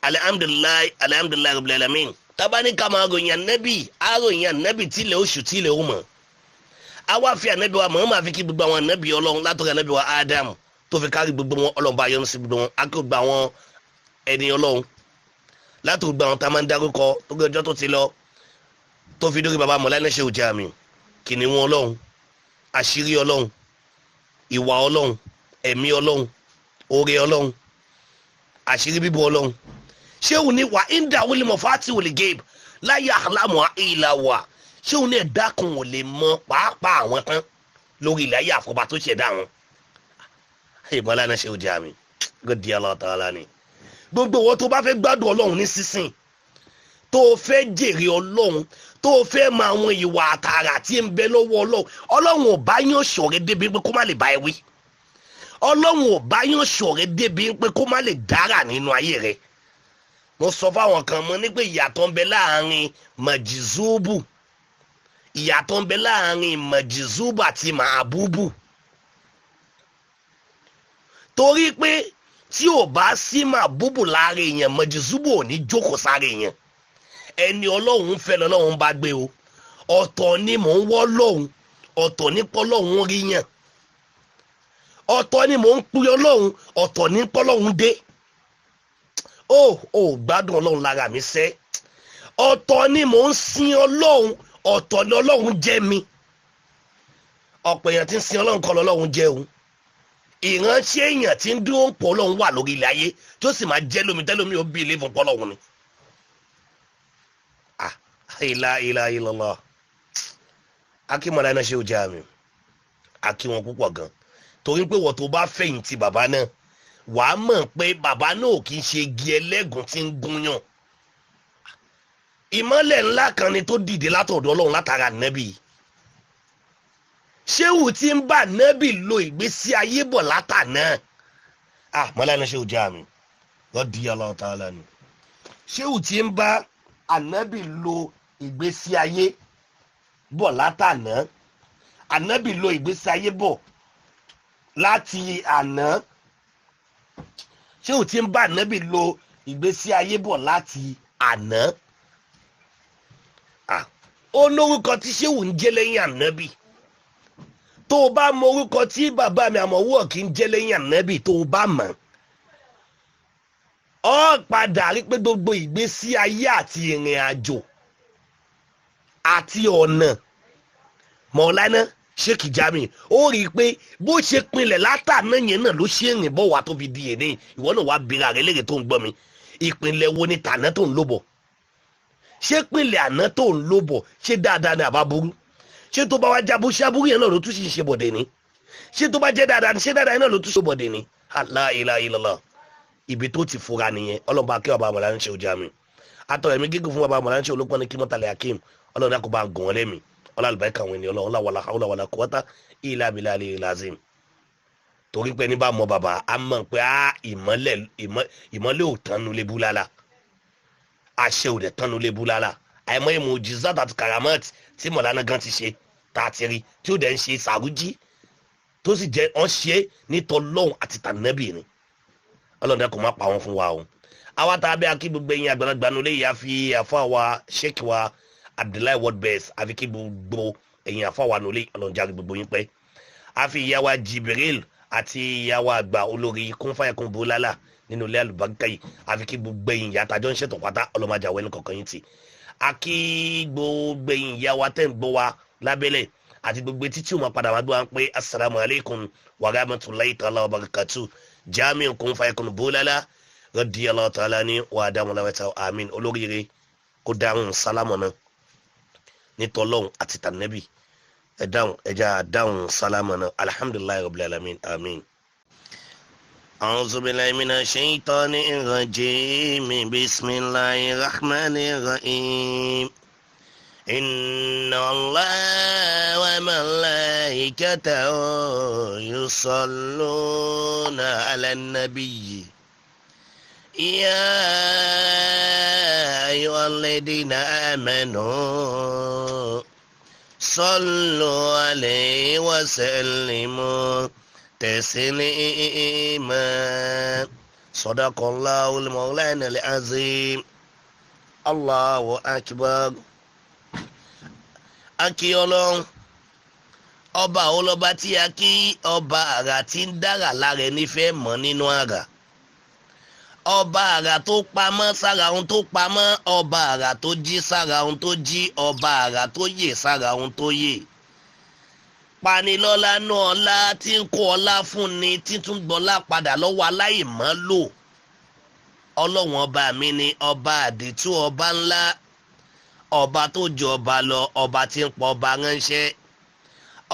alhamdulillah rabbil alamin tabani kama royan nabi aroyan nabi tile oṣù tile o mo àwa fi anabi wa Muhammad fi kí gbogbo àwọn nabi Ọlọ́hun látọ̀rọ̀ anabi wa Adam tó fi kárí gbogbo wọn Ọlọ́hun bá yọ́nú sí gbogbo wọn akó gba àwọn ẹni Ọlọ́hun látọ̀rọ̀ gba àwọn tá máa ń dárúkọ tó gbé ọjọ́ tó ti lọ tó fi dórí baba Mọ̀lánà Shehu Jami kìnìún Ọlọ́hun àṣírí Ọlọ́hun ìwà Ọlọ́hun ẹ̀mí Ọlọ́hun oore Ọlọ́hun àṣírí bíbò Ọlọ́hun Shehu ní wà inda wili mafati wili gabe la ya'lamu illa wa Shehu ní ẹ̀dá kan ò lè mọ pàápàá àwọn tán lórí ilẹ̀ ayé àfọ̀bá tó ṣẹ̀dá wọn. Mọ̀lánà Shehu Jami radiyallahu ta'ala ni gbogbo wọn tó bá fẹ́ gbádùn Ọlọ́hun ní sísìn tó fẹ́ jèrè Ọlọ́hun tó fẹ́ mọ àwọn ìwà àtàrà tí ń bẹ lọ́wọ́ Ọlọ́hun ò bá yàn ṣọ̀rẹ́ débi pé kó má lè bá ẹ wí. Ọlọ́hun ò bá yàn ṣọ̀rẹ́ débi pé kó má lè dára nínú ayé rẹ̀. Mo sọ fáwọn kan mo ní pé ìyàtọ̀ ń bẹ láàrin màjìzúbù ìyàtọ̀ ń bẹ láàrin màjìzúbù àti màbúbù. Torí pé tí ò bá sí màbúbù lára èèyàn màjìzúbù ò ní jókòó sára èèyàn. Ẹni Ọlọ́hun fẹ́ lọ́lọ́hun bá gbé o ọ̀tọ̀ ni mò ń wọ́ lọ́hun ọ̀tọ̀ ní pọ́lọ́hun rí yàn ọ̀tọ̀ ni mò ń pè Ọlọ́hun ọ̀tọ̀ ní pọ́lọ́hun dé ó gbádùn Ọlọ́hun lára mi sẹ́ ọ̀tọ̀ ni mò ń sin Ọlọ́hun ọ̀tọ̀ ni Ọlọ́hun jẹ́ mi ọ̀pọ̀ èèyàn tí ń sin Ọlọ́hun kọ́ lọ́lọ́hun jẹ́ òun ìránṣẹ́ èèyàn tí ń dúró ń pọ̀ Ọlọ́hun wà lórí ilẹ̀ ayé tó sì máa jẹ́ lómi tẹ́lómi ó bí ilé fún pọ́lọ́hun ni. Ila illallah akí Mọ̀lánà Shehu Jami akí wọn púpọ̀ gan torí pé wọ́n tó bá fẹ̀yìntì bàbá náà wàá mọ̀ pé bàbá náà kì í ṣe igi ẹlẹ́gùn tí ń gúnyàn ìmọ́lẹ̀ ńlá kan ni tó dìde látọ̀dọ̀ Ọlọ́run látara nẹ́bì Shehu tí ń bá nẹ́bì lo ìgbésí ayé bọ̀ látàná Mọ̀lánà Shehu Jami radiyallahu ta'ala ni Shehu tí ń bá ànábì lo ìgbésí ayé bọ̀ látàná ànábì lo ìgbésí ayé bọ̀ láti àná Shehu tí ń bá ànábì lo ìgbésí ayé bọ̀ láti àná ó lórúkọ tí Shehu ń jẹ́ lẹ́yìn ànábì tó o bá mọ orúkọ tí bàbá mi àmọ̀wọ́ kì í jẹ́ lẹ́yìn ànábì tó o bá mọ̀ ọ padà rí pé gbogbo ìgbésí ayé àti ìrìn àjò àti ọ̀nà Mọ̀lánà Sheikh Jami ó rí i pé bó ṣe pinlẹ̀ látàná yẹn náà ló ṣe rìn bọ̀ wá tó fi di èdè ìwọ náà wá bira rẹ léèrè tó ń gbọ́ mi ìpínlẹ̀ wo ni tàná tó ń lò bọ̀ ṣé pinlẹ̀ àná tó ń lò bọ̀ ṣé dáadáa ní àbá burú ṣé tó bá wá jábọ̀ ṣábúrú yẹn náà ló tún sì ṣe bọ̀dẹ̀ ni ṣé tó bá jẹ́ dáadáa ṣé dáadáa yẹn náà ló tún ṣe bọ̀dẹ̀ ni la ilaha illallah ibi tó ti fura nìyẹn ọlọ́ba akẹ́ bàbá Mọ̀lánà Shehu Jami atọ́ ẹ̀mí gígùn fún bàbá Mọ̀lánà Shehu olópọ̀ ní kímọ́tàlẹ̀ akim ọlọ́dà kò bá gùn ọ́ lẹ́mí ọlọ́àlùbáríkà àwọn ènìyàn ọlọ́wọ́lá wàlá quwwata illa billahi al-azim torí pé ní bá mọ bàbá a mọ̀ pé ìmọ́lẹ̀ ò tánu lé búlálà àṣẹ ò dẹ̀ tánu lé búlálà àìmọ́ ìmọ̀ jizat àti karamat tí Mọ̀lánà gan ti ṣe tààtìrì tí ó dẹ̀ ń ṣe sàrújí tó sì jẹ́ ọ́n ṣe nítọ́lọ́hún àti tànẹ́bì ni ọlọ́dẹ kò má pa wọn fún wa o àwa tá a bẹ akí gbogbo ẹ̀yin àgbàlagbà nulẹ̀ yìí àfi àfa wa Sheikh wa Abdullahi world best àfi kí gbogbo ẹ̀yin àfa wa nulẹ̀ ọlọ́njà gbogbo yín pẹ́ àfi ìyá wa Jibril àti ìyá wa àgbà olórí KUNFAYEKUN BULALA nínú ilé àlùbáríkà yìí àfi kí gbogbo ẹ̀yin ìyá àtàjọ ń ṣètò pátá ọlọ́mọdé àwọn ẹni kọ̀ọ̀kan yín ti akí gbogbo ẹ̀yin ìyá wa tẹ̀ ń gbọ́ wa lábẹ́lẹ̀ àti gbogbo títí wọn padà wá gbọ́ wọn pé assalamu alaikum wa rahmatulahi ta'ala wa barakatuh Jami KUNFAYEKUN BULALA radiyallahu ta'ala ni wa adamu lawata amin olóríire kó dáhùn sálámù náà nítọ́lọ́hún àti tànẹ́bì ẹja dáhùn sálámù náà alhamdulillahi rabbil alamin amin. a'udhu billahi minash shaitanir rajim bismillahir rahmanir rahim. Inna Allah wa malaikatahu yusalluna ala nabiyyi ya ayyuhalladhina amanu sallu alayhi wa sallimu taslima Sadaqallahul mawlanal azim. Allahu akbar. Akí Ọlọ́run ọba olọba tí a kí ọba àrà tí ń dára lára ẹni fẹ́ mọ̀ nínú àrà, ọba àrà tó pamọ́ sára ohun tó pamọ́, ọba àrà tó jí sára ohun tó jí, ọba àrà tó yè sára ohun tó yè. Panilọ́lá nú ọlá tí ń kó ọlá fún ni títún gbọ́lá padà lọ́wọ́ aláìmọ́ lò. Ọlọ́run ọba mi ni ọba àdìtú, ọba ńlá, ọba tó ju ọba lọ, ọba tí ń pọ̀ ọba ránṣẹ́,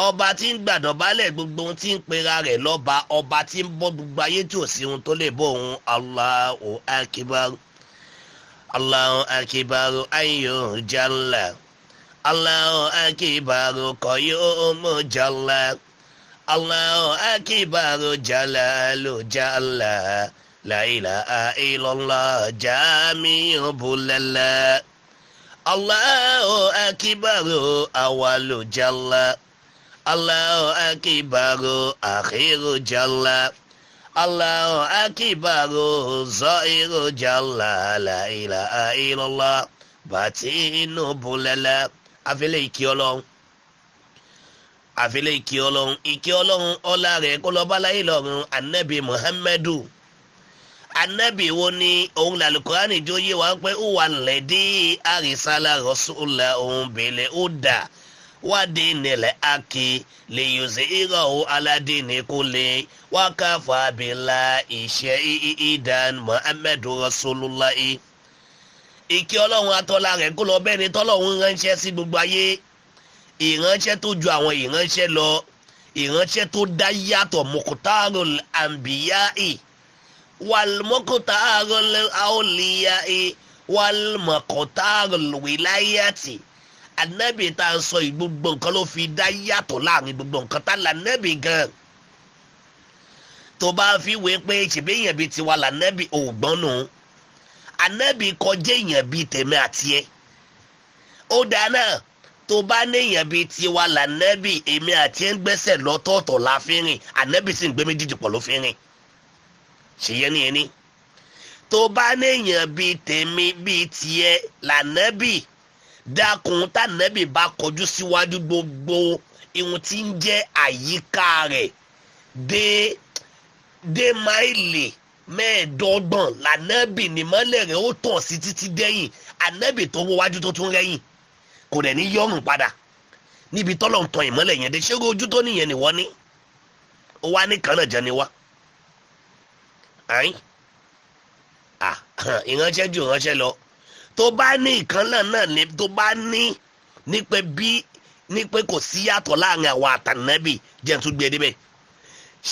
ọba tí ń gbàdọ̀bálẹ̀ gbogbo ohun tí ń pera rẹ̀ lọ́ba, ọba tí ń bọ́ gbogbo ayé tí ò sí ohun tó lè bọ́ òun. Allahu akbar. Allahu akbar ayyu jalla. Allahu akbar qayyumu jalla. Allahu akbar jalalu jalla. La ilaha illallah jami'u bulala. Allahu akbar awalu jalla. Allahu akbar akhiru jalla. Allahu akbar zahiru jalla. La ilaha illallah batinu bulala. Àfẹ́lẹ́ ìkí Ọlọ́run, àfẹ́lẹ́ ìkí Ọlọ́run, ìkí Ọlọ́run ọlá rẹ̀ kó lọ bá láyé lọ́run Ànábì Muhammadu. Ànábì wo ni òun làlùkùránì jó yé wa pé ó wà lẹ́dí àrísálà rọ́sùlà òun bèlè ó dà wádé nílẹ̀ ákì lè yòzè ìrọ̀ ó aládé ní kó lè wákàfà bìlà ìṣe ìdán Muhammadu Rasulullahi. Ìkí Ọlọ́run atọ́lá rẹ̀ kó lọ bẹ́ẹ̀ ni tọ́lọ́run ránṣẹ́ sí gbogbo ayé, ìránṣẹ́ tó ju àwọn ìránṣẹ́ lọ, ìránṣẹ́ tó dá yàtọ̀, mukhtarul anbiya'i wal mukhtarul awliya'i wal mukhtarul wilayati. Ànábì tá a sọ gbogbo nǹkan ló fi dá yàtọ̀ láàrin gbogbo nǹkan tá l'Ànábì gan. Tó bá fi wé pé ṣèbí èèyàn bíi tiwa l'Ànábì ògbọ́n nù. Ànábì kọjá èèyàn bíi tèmi àti ẹ. Ó dáná tó bá ní èèyàn bíi tiwa l'Ànábì, èmi àti ẹ ń gbẹ́sẹ̀ lọ́tọ̀ọ̀tọ̀ la fi rìn, Ànábì sì ń gbé méjìjì pọ̀ ló fi rìn. Ṣe yẹn ni ẹni. Tó bá ní èèyàn bíi tèmi bíi tiẹ̀ l'Ànábì, dákun t'Ànábì bá kọjú síwájú gbogbo ihun tí ń jẹ́ àyíká rẹ̀ dé máìlì mẹ́ẹ̀ẹ́dọ́gbọ̀n l'Ànábì ní mọ́lẹ̀ rẹ̀ ó tàn sí títí dẹ́yìn. Ànábì tó wọ wájú tó tún rẹ́yìn kò dẹ̀ ní yọrùn padà níbi tọ́lọ̀ ń tan ìmọ́lẹ̀ yẹn dé. Ṣé ojú tó nìyẹn ni wọ́n ní? Ó wá ní kan náà jẹ́ ni wá. Ìránṣẹ́ ju ìránṣẹ́ lọ. Tó bá ní ìkan náà ní tó bá ní pé kò sí yàtọ̀ láàrin àwọn àtànábì, jẹ́ n tún gbé débẹ̀.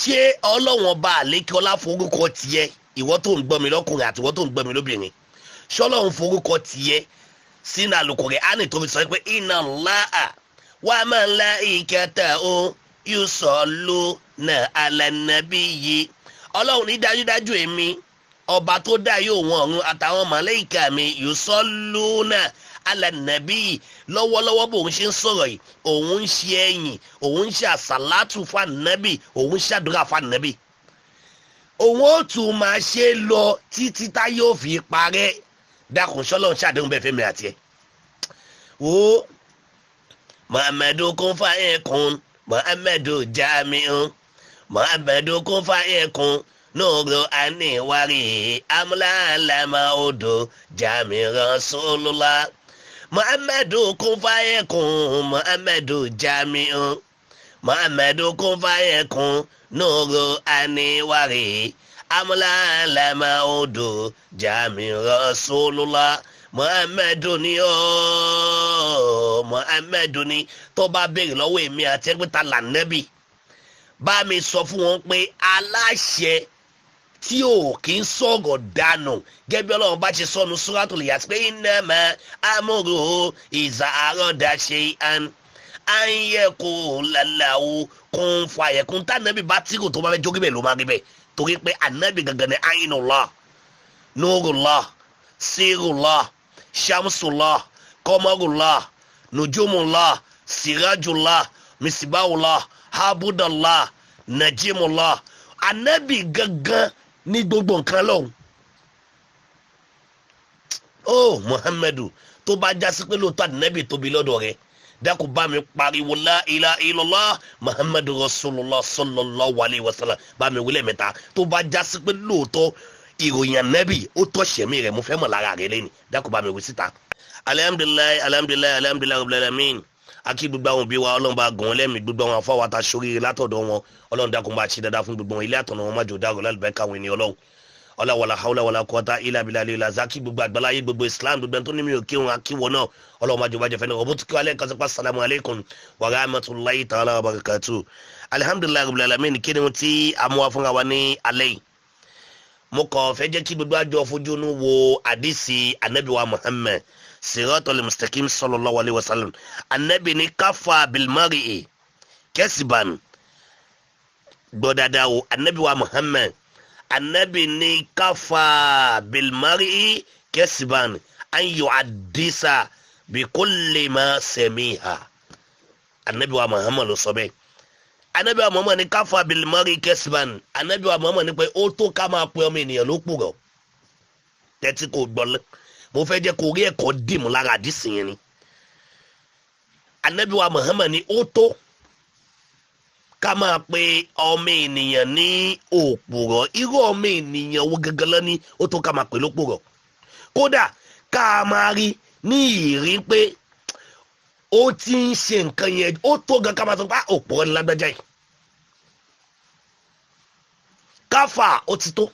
Ṣé Ọlọ́run ọba àlékè ọlá forúkọ tiẹ̀, ìwọ tó ń gbọ́ mi lọ́kùnrin àti ìwọ tó ń gbọ́ mi lóbìnrin, ṣé Ọlọ́run forúkọ tiẹ̀ sínú Al-Qur'ani tó fi sọ pé inna Allaha wa malaikatahu yusalluna ala nabiyyi. Ọlọ́run ní dájúdájú èmi ọba tó dá yóò wọn ọ̀run àtàwọn màláíkà mi yusalluna ala nabiyyi. Lọ́wọ́lọ́wọ́ bó ń ṣe ń sọ̀rọ̀ yìí, òun ń ṣe ẹ̀yìn, òun ń ṣe àsàlátù fún Ànábì, òun ń ṣàdúrà fún Ànábì. Òun ó tún máa ṣe lọ títí tá yóò fi parẹ́. Dákun ṣọ́lọ́run ṣàdéhùn bẹ́ẹ̀ fẹ́mi àti ẹ̀. Wo Muhammadu kun fayekun, Muhammadu jami'un, Muhammadu kun fayekun, nuru aniwari amla lama odo jami Rasulullah. Muhammadu kun fayekun, Muhammadu jami'un, Muhammadu kun fayekun, nuru aniwari amla lama odo jami Rasulullah. Muhammadu ni ooo, Muhammadu ni. Tó bá béèrè lọ́wọ́ èmi àti ẹgbẹ́ ta l'Ànábì, bá mi sọ fún wọn pé aláṣẹ tí ò kí ń sọ̀rọ̀ dànù gẹ́gẹ́ bí Ọlọ́run bá ṣe sọnù Suratul Yasin pé innama amruhu iza arada shay'an an yaqula lahu kun fayakun. T'Ànábì bá tìrò tó bá fẹ́ jókè bẹ́ẹ̀ ló máa rí bẹ́ẹ̀, torí pé Ànábì gangan ni ainullah, nurullah, sirullah, shamsullah, qamarullah, nujumullah, sirajullah, misbahullah, habudallah, najimullah. Ànábì gangan ní gbogbo nǹkan lọ́hùn. ó Muhammadu tó bá jásí pé lóòótọ́ ànábì tóbi lọ́dọ̀ rẹ̀ dákun bá mi pariwo la ilaha illallah Muhammadu rasulullah sallallahu alayhi wa sallam bá mi wílẹ̀ mẹ́ta tó bá jásí pé lóòótọ́ ìròyìn ànábì ó tọ́ sẹ̀mí rẹ̀ mo fẹ́ mọ̀ lára rẹ̀ lẹ́ni dákun bá mi wí síta. alhamdulilayi alhamdulilayi alhamdulilayi rabbil alamin akí gbogbo àwọn òbí wa ọlọ́run bá gùn wọn lẹ́mìí gbogbo àwọn afọwọ́ ata sóríire látọ̀dọ̀ wọn ọlọ́run dákun bá ṣe dáadáa fún gbogbo wọn ilé àtọ̀nà wọn májò dárò lálùbẹ́ káwọn ènìyàn ọlọ́run ọlọ́wọ́lá haúlá wọlá kọ́ta ilá abilá ilé ìlàzá kí gbogbo àgbáláyé gbogbo islam gbogbo ẹni tó ní mi ò kí wọn akíwọ náà ọlọ́run májò bájẹ́ fẹ́ni ọ̀bọ̀ tó kí wálé kan sípa salamu alaykum wa rahmatulahi ta'ala wa barakatu alhamdulilayi rabbil alamin kí ni mo ti amúwa fúnra wa ní alẹ́ yìí mo kàn fẹ́ jẹ́ kí gbogbo àjọ fojú inú wo àdìsí anabi wa muhammad siratul mustaqim sallallahu alayhi wa sallam anabi ní káfa bilmari kẹsìbàn gbọdada o anabi wa muhammad anabi ní káfa bilmari kẹsìbàn an yu'addisa bikulli ma samiha anabi wa muhammad ló sọ bẹ́ẹ̀ anabi wa muhammad ní káfa bilmari kẹsìbàn anabi wa muhammad ní pé ó tó ká máa pe ọmọ ènìyàn ló purọ́ tẹ́tí kò gbọ́ mo fẹ́ jẹ́ kó rí ẹ̀kọ́ dìmú lára àdìsí yẹn ni anabi wa muhammad ní ó tó ká máa pe ọmọ ènìyàn ní òpùrọ́ irú ọmọ ènìyàn wo gẹ́gẹ́ lọ ní ó tó ká máa pè lópùrọ́ kódà ká máa rí ní ìrí pé ó ti ń ṣe nǹkan yẹn ó tó gan ká máa sọ pé òpùrọ́ ni lágbájá yìí káfà ó ti tó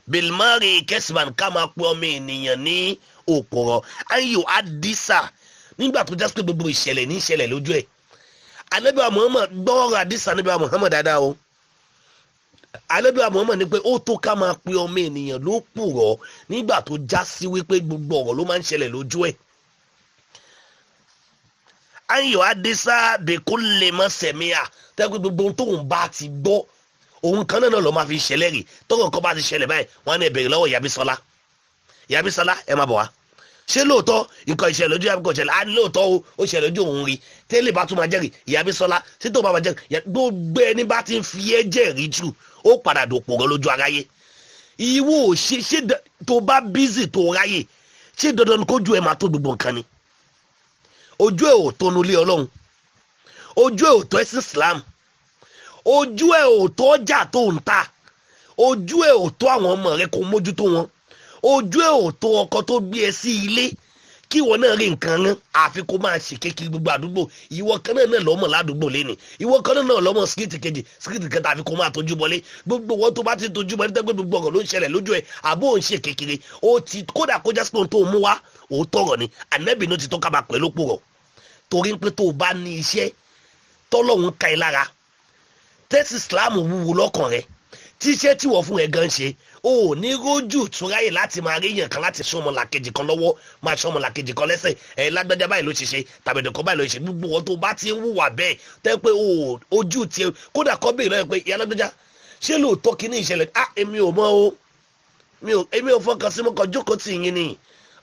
bilmari kẹsìmán ká máa pe ọmọ ènìyàn ní òpùrọ́ ayò àdìsá nígbà tó jásí pé gbogbo ìṣẹ̀lẹ̀ ní ìṣẹ̀lẹ̀ lójú ẹ̀ anabi wa muhammad gbọ́ọ̀rọ̀ àdìsá anabi wa muhammad dáadáa o anabi wa muhammad ní pé ó tó ká máa pe ọmọ ènìyàn ló pùrọ́ nígbà tó jásí wípé gbogbo ọ̀rọ̀ ló máa ń ṣẹlẹ̀ lójú ẹ̀ ayò àdìsá bẹ̀kú lè mọ́ sẹ̀míà tẹ́gbẹ́ gbogbo ohun tóun bá ti gbọ́ òun kan náà lọ́ máa fi ṣẹlẹ̀ rí tọ́kọ̀ kan bá ti ṣẹlẹ̀ báyìí wọ́n á ní ẹ̀bẹ̀rẹ̀ lọ́wọ́ Yabisola ẹ má bọ̀ wá ṣé lóòótọ́ nǹkan ìṣẹ̀lẹ̀ lójú Yabisola ṣẹlẹ̀ á ní lóòótọ́ ó ṣẹlẹ̀ lójú òun rí tẹ́lẹ̀ bá tún máa jẹ́rìí Yabisola tí tó bá máa jẹ́rìí gbogbo ẹni bá ti ń fi ẹ́ jẹ́rìí jù ó padà dòpò rẹ lójú aráyé ìwọ ṣe tó bá bízì tó ráyè ṣé dandan kójú ẹ máa tó gbogbo nǹkan ni ojú ẹ ò tó nulẹ̀ Ọlọ́run ojú ẹ ò tó ẹ̀sìn Islam ojú ẹ ò tó ọjà tó ń ta ojú ẹ ò tó àwọn ọmọ rẹ kó mójútó wọn ojú ẹ ò tó ọkọ tó gbé ẹ sí ilé kí ìwọ náà rí nǹkan rán àfi kó máa ṣe kékeré gbogbo àdúgbò ìwọ kan náà lọ́mọ ládùúgbò lẹ́ni ìwọ kan náà lọ́mọ síkìtì kejì síkìtì kẹta àfi kó máa tójú bọlé gbogbo wọn tó bá ti tójú bọlé tẹ́gbẹ́ gbogbo ọ̀rọ̀ ló ń ṣẹlẹ̀ lójú ẹ àbó ń ṣe kékeré ó ti kódà kó jásípò tó mú wá òótọ́ ọ̀rọ̀ ni ànẹ́bì ló ti tó kábà pẹ̀lú pòrọ̀ torí pé tó o bá ní iṣẹ́ tọ́lọ́hún ka ẹ lára tẹ́sí Islam wúwo lọ́kàn rẹ tíṣẹ́ tí wọ́n fún ẹ gan ṣe o ò ní rójú túnráyè láti máa rí yàn kan láti sún ọmọ làkejì kan lọ́wọ́ máa sún ọmọ làkejì kan lẹ́sẹ̀ ẹ lágbájá báyìí ló ṣe ṣe tàbí ẹ̀dọ̀kan báyìí ló ṣe gbogbo wọn tó bá ti ń wùwà bẹ́ẹ̀ tẹ́ pé ojú tiẹ̀ kódà kọ́ bẹ́ẹ̀ lọ́yẹ̀ pé ìyá lágbájá ṣé lóòótọ́ kí ní ìṣẹ̀lẹ̀ èmi ò mọ̀ o èmi ò fọkàn sí mo kàn jókòó tì yín ni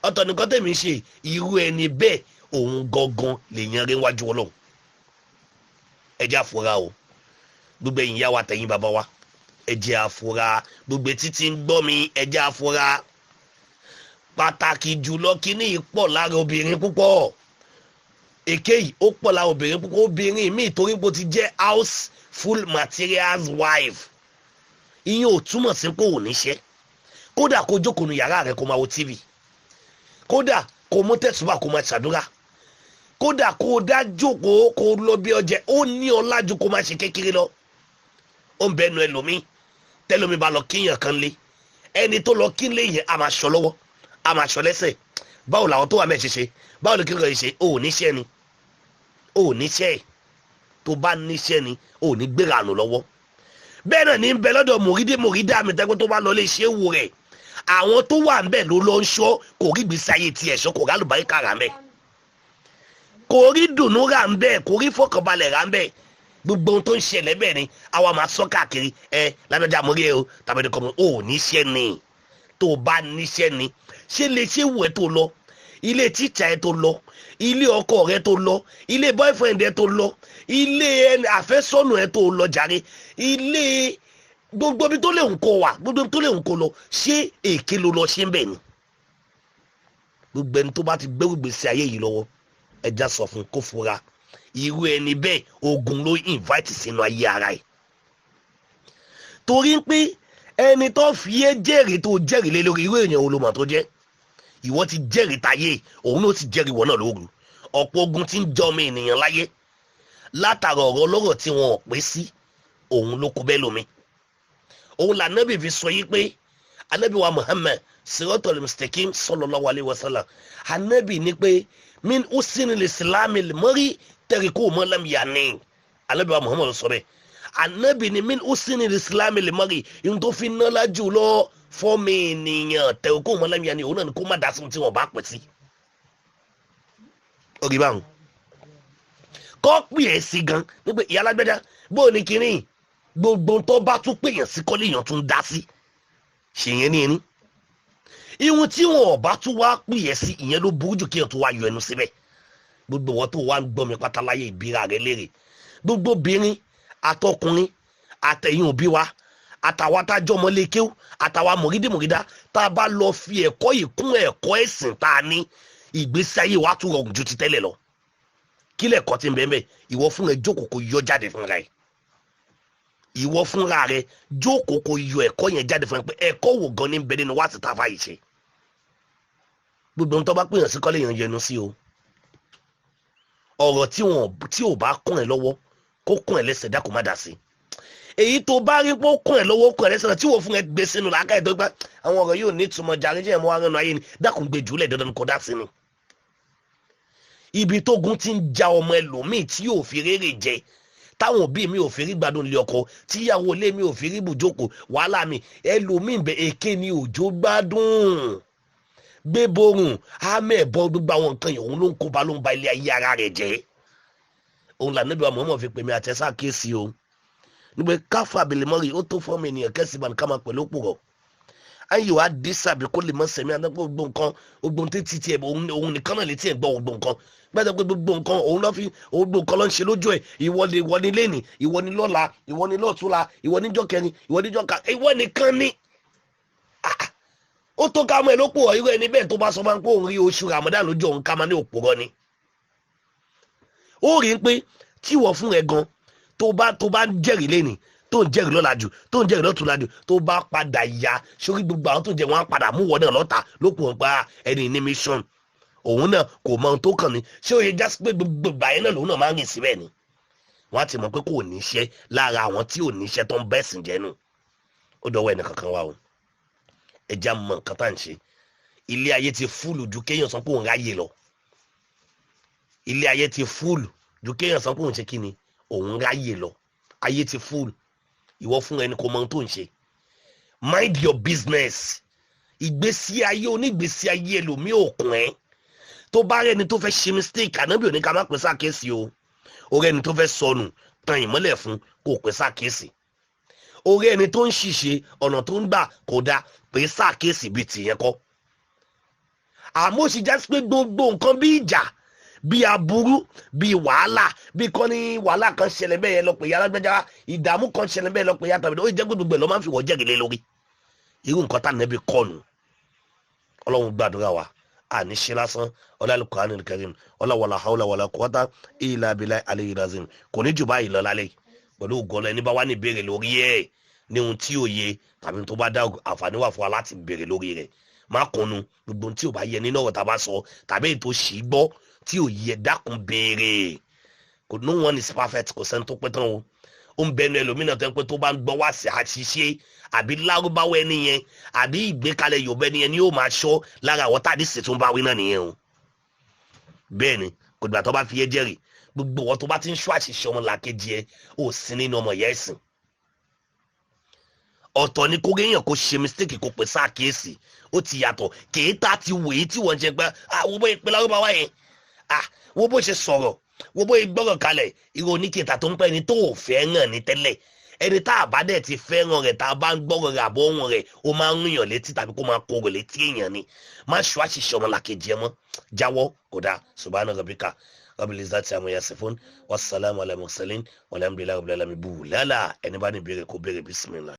ọ̀tọ̀ nìkan tẹ̀mí ṣe irú ẹni bẹ́ẹ̀ òun gangan lè yan rí wájú Ọlọ́run ẹ jẹ́ àfúrá o gbogbo ẹ̀yin yá wa tẹ̀yin bàbá wa ẹ jẹ́ àfúrá gbogbo títí ń gbọ́ mi ẹ jẹ́ àfúrá pàtàkì jùlọ kíní pọ̀ lára obìnrin púpọ̀ èké yìí ó pọ̀ lára obìnrin púpọ̀ obìnrin míì torí bó ti jẹ́ house full materials wife ìyẹn ò túmọ̀ sí pé ò níṣẹ́ kódà kó jókòó nu yàrá rẹ kó máa wo tv kódà kó mú tẹ̀sùbà kó máa ṣàdúrà kódà kó dá jókòó kó lọ bí ọjẹ ó ní ọlájú kó máa ṣe kékeré lọ ó ń bẹnu ẹlòmíì tẹlómi bá lọ kíyàn kan lé ẹni tó lọ kí lé yẹn a máa ṣọ lọ́wọ́ a máa ṣọ lẹ́sẹ̀ báwo làwọn tó wà mẹ́ẹ̀ ṣe báwo lè kíkọ́ yìí ṣe ò níṣẹ́ ni ò níṣẹ́ tó bá níṣẹ́ ni ò ní gbéra àánú lọ́wọ́ bẹ́ẹ̀ náà ní ń bẹ lọ́dọ̀ mòrídà mi tẹ́gbẹ́ tó bá lọ lé ṣé wù rẹ̀ àwọn tó wà ń bẹ̀ ló lọ ń ṣọ́ kò rí gbèsè ayé tiẹ̀ ṣọ́ kò rí àlùbáríkà rà mẹ́ kò rí dùnú rà ń bẹ̀ kò rí fọkànbalẹ̀ rà ń bẹ̀ gbogbo ohun tó ń ṣẹlẹ̀ bẹ́ẹ̀ ni àwa máa sọ káàkiri lábẹ́jà mórí ẹ o tàbí ẹni kan ò níṣẹ́ ni tó bá níṣẹ́ ni ṣé lè ṣé wù ẹ́ tó lọ ilé tíṣà ẹ tó lọ ilé ọkọ rẹ tó lọ ilé boyfriend ẹ tó lọ ilé àfẹ́sọ́nù ẹ tó lọ jàre ilé gbogbo bí tó lè ń kó wà gbogbo bí tó lè ń kó lọ ṣé èké ló lọ ṣe ń bẹ̀ ni gbogbo ẹni tó bá ti gbẹ́rù gbèsè ayé yìí lọ́wọ́ ẹja sọ fún kó fura irú ẹni bẹ́ẹ̀ ogun ló invite sínú ayé ara ẹ̀ torí pé ẹni tó fi é jẹ́rìí tó jẹ́rìí lé lórí irú èèyàn olùmọ̀ tó jẹ́ ìwọ ti jẹ́rìí táyé òun ló ti jẹ́rìí wọ́n náà lóru ọ̀pọ̀ ogun tí ń jẹ ọmọ ènìyàn láyé látara ọ̀rọ̀ ọlọ́rọ̀ tí wọn ò pé sí òun ló kó bẹ́ẹ̀ lómi òun lànàbì fi sọ yìí pé anabi wa Muhammad siratul mustaqim sallallahu alaihi wasallam anabi ní pé min usinil islami limari tẹ̀ríkù mọ́lẹ́m yanni anabi wa Muhammad sọ bẹ́ẹ̀ anabi ní min usinil islami limari yìí tó fi náà jù lọ fọ́ọ̀mù ènìyàn tẹ̀ríkù mọ́lẹ́m yanni òun náà ni kó má dá sí tí wọ́n bá pẹ̀ sí orí báwọn kọ́ pè é sí gan nígbà ìyá alágbẹ́dá bóò ní kínní gbogbo tó bá tún pèèyàn sí kọ́lé èèyàn tún dá sí ṣèyẹn ní ẹni ihun tí wọn ò bá tún wá pè é sí ìyẹn ló burú jù kéèyàn tó wá yọ ẹnu síbẹ̀ gbogbo wọn tó wá ń gbọ́ mi pátá láyé ìbíra rẹ léèrè gbogbo obìnrin àtọkùnrin àtẹ̀yìn òbí wa àtàwọn atájọ́ ọmọlékéw àtàwọn mọ̀rídìmọ̀rídá tá a bá lọ fi ẹ̀kọ́ yìí kún ẹ̀kọ́ ẹ̀sìn tá a ní ìgbésí ayé wa tún rọrùn ju ti tẹ́lẹ̀ lọ kí lẹ̀kọ́ ti ń bẹ́ẹ̀ bẹ́ẹ̀ ìwọ fún rẹ jókòó kó yọ jáde fúnra ẹ̀ ìwọ fúnra rẹ jókòó kó yọ ẹ̀kọ́ yẹn jáde fún ẹ pé ẹ̀kọ́ wo gan ní bẹ nínú wá sí tàfà yìí ṣe gbogbo ohun tó bá pèèyàn sí kọ́lé yẹn yẹnu sí o ọ̀rọ̀ tí ò bá kún ẹ lọ́wọ́ kó kún ẹ lẹ́sẹ̀ dákun má dà sí èyí tó bá rí pé ó kún ẹ lọ́wọ́ kún ẹ lẹ́sẹ̀ tí wọ́n fún ẹ gbé sínú làákàyè tó gbá àwọn ọ̀rọ̀ yóò ní ìtumọ̀ jàre jẹ́ ẹ̀mọ́ arẹ́nu ayé ni dákun gbé jùlẹ̀ dandan kó dá sí ni ibi tógun ti ń ja ọmọ ẹlòmíì tí yóò fi rere jẹ táwọn òbí mi ò fi rí gbádùn ilé ọkọ tíyàwó ilé mi ò fi rí bùjókòó wàhálà mi ẹlòmíì bẹ èké ni òjò gbádùn gbé borùn àmẹ́ẹ̀bọ gbogbo àwọn nǹkan yìí òun ló ń kóba ló ń ba ilé ayé ara rẹ̀ jẹ́ òun là níbi àwọn ọmọ fi pè mí àtẹ́sà kéèsì o nígbà káfà àbẹ̀lẹ̀mọ́rì ó tó fọ́ọ̀mù ènìyàn kẹ́sì bá ní ká máa pẹ̀lú òpùrọ̀ ayé wa dé sàbí kó lè mọ sẹ̀mí àdàpọ̀ gbogbo nǹkan gbogbo títí tiẹ̀ òun nìkan náà lè tiẹ̀ gbọ́ gbogbo nǹkan gbẹ́dọ̀ pé gbogbo nǹkan òun lọ́ fi gbogbo nǹkan ló ń ṣe lójú ẹ̀ ìwọ ni lẹ́nì ìwọ ni lọ́la ìwọ ni lọ́túnla ìwọ níjọ́ kẹrin ìwọ níjọ́ ká ìwọ nìkan ni ó tó ká mọ́ ẹ lópò irú ẹni bẹ́ẹ̀ tó bá sọ máa ń pé òun rí oṣù Ramadan lójú òun ká máa ní òpùrọ́ ni ó rí i pé tíwọ̀ fún ẹ gan tó bá jẹ́rìí lẹ́nì tó ń jẹ́rìí lọ́la jù tó ń jẹ́rìí lọ́tùnla jù tó bá padà ya sórí gbogbo àwọn tó ń jẹ́ wọn á padà mú wọn náà lọ́ta lópò ń pa ẹni ní mission òun náà kò mọ ohun tó kàn ní ṣé ó yẹ jásí pé gbogbo báyìí náà lòun náà máa ń rìn síbẹ̀ ni wọ́n á ti mọ̀ pé kò ní iṣẹ́ lára àwọn tí ò ní iṣẹ́ tó ń bẹ́sìn jẹ́ nù ó dọ̀wọ́ ẹnì kankan wá o ẹja mọ nǹkan tá à ń ṣe ilé ayé ti fúlù ju kéèyàn sọ pé òun ráyè lọ ilé ayé ti fúlù ju kéèyàn sọ pé òun ṣe kí ni òun ráyè lọ ayé ti fúlù ìwọ fún ẹni kò mọ ohun tó ń ṣe mind your business ìgbésí ayé onígbésí ayé ẹlòmíì òkun ẹ tó bá rẹni tó fẹ́ ṣe mistake ànábì òní ká má pè sákèsì o orí ẹni tó fẹ́ sọnù tan ìmọ́lẹ̀ fún kò pè sákèsì orí ẹni tó ń ṣìṣe ọ̀nà tó ń gbà kò dá pè sákèsì bíi tìyẹn kọ́ àmọ́ sì já sí pé gbogbo nǹkan bí ìjà bí aburú bí wàhálà bí kọ́ ní wàhálà kan ṣẹlẹ̀ bẹ́ẹ̀ lọ pé yàrá gbẹ́jà ìdààmú kan ṣẹlẹ̀ bẹ́ẹ̀ lọ pé yàtọ̀ ó jẹ́ gbogbo ẹ̀ lọ́ máa ń fi wọ́n jẹ́gẹ̀lẹ́ lórí irú nǹkan tá nẹ́bí kọ́nu ọlọ́run gbàdúrà wa àní ṣe lásán Al-Qur'anul Karim wala hawla wala quwwata illa billahi aliyyil azim kò ní jù báyìí lọ lálẹ́ pẹ̀lú ògọ́lọ́ ẹni bá wà ní ìbéèrè lórí ẹ̀ ní ohun tí ò yé tàbí tó bá dá àǹfààní wà fún wa láti béèrè lórí rẹ̀ má kùnú gbogbo tí ò bá yẹ nínú ọ̀rọ̀ tá a bá sọ tàbí ètò ṣì gbọ́ tí ò yẹ dákun béèrè kò no one is perfect kò sẹ́ni tó pẹ́ tán o ó ń bẹnu ẹlòmínà tó ń pẹ́ tó bá ń gbọ́ wá sí àṣìṣe àbí lárúbáwọ̀ ẹni yẹn àbí ìgbékalẹ̀ yorùbá ẹni yẹn ni yóò máa ṣọ́ lára àwọn tàbí sì tún bá wí náà nìyẹn o bẹ́ẹ̀ ni kò dìgbà tó bá fi yé jẹ́rìí gbogbo wọn tó bá ti ń ṣọ́ àṣìṣe ọmọ làkejì ẹ ò sí nínú ọmọ ìyá ẹ̀sìn ọ̀tọ̀ ni kó réyàn kó ṣe mistake kó pè sáàkíyèsí ó ti yàtọ̀ kèéta ti wèé tí wọ́n jẹ pé àwọn bó ìpè lárúbáwá yẹn wọ́n bó ṣe sọ̀rọ̀ wọ́n bó ìgbọ́rọ̀ kalẹ̀ irú oníkèéta tó ń pẹ́ ni tó ò fẹ́ hàn ní tẹ́lẹ̀ ẹni tá a bá dẹ̀ ti fẹ́ràn rẹ̀ tá a bá ń gbọ́rọ̀ rẹ̀ àbọ̀ ohun rẹ̀ ó máa ń rìnyàn létí tàbí kó máa kóró létí èèyàn ni má ṣọ́ àṣìṣe ọmọ làkejì ẹ mọ́ jáwọ́ kódà subhana rabbika rabbil izzati amma yasifun wassalamu ala mursalin walhamdulillahi rabbil alamin bulala ẹni bá ní ìbéèrè kó béèrè bismillah.